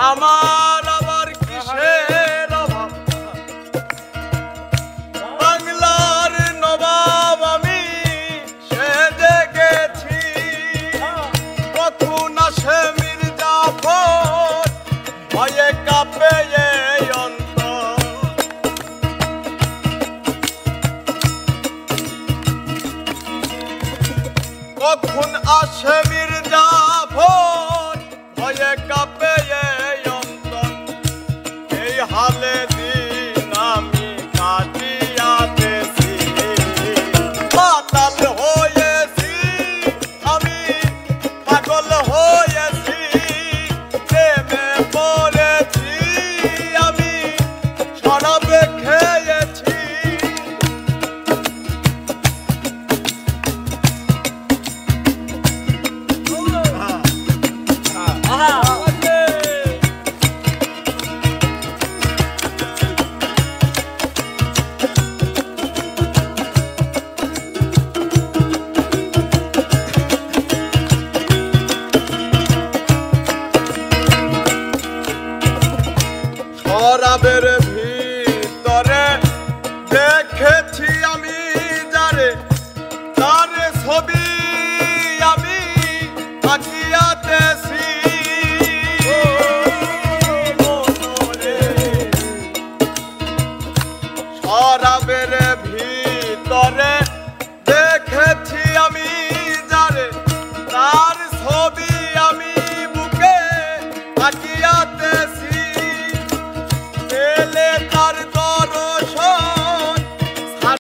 আমার আবার কিসের অভাব বাংলার নবাব আমি সেজে গেছি কখন আসে মির্জাফর ভয়ে কাঁপে এই অন্তর কখন আসে মির্জাফর ভয়ে কাঁপে এই অন্তর এই হালে দিন আমি কাটিয়াতেছি মাতাল হয়েছি আমি পাগল হয়েছি প্রেমে পড়েছি আমি শরাব খেয়েছি শরাবের ভিতরে দেখেছি আমি যারে তার ছবি আমি আঁকি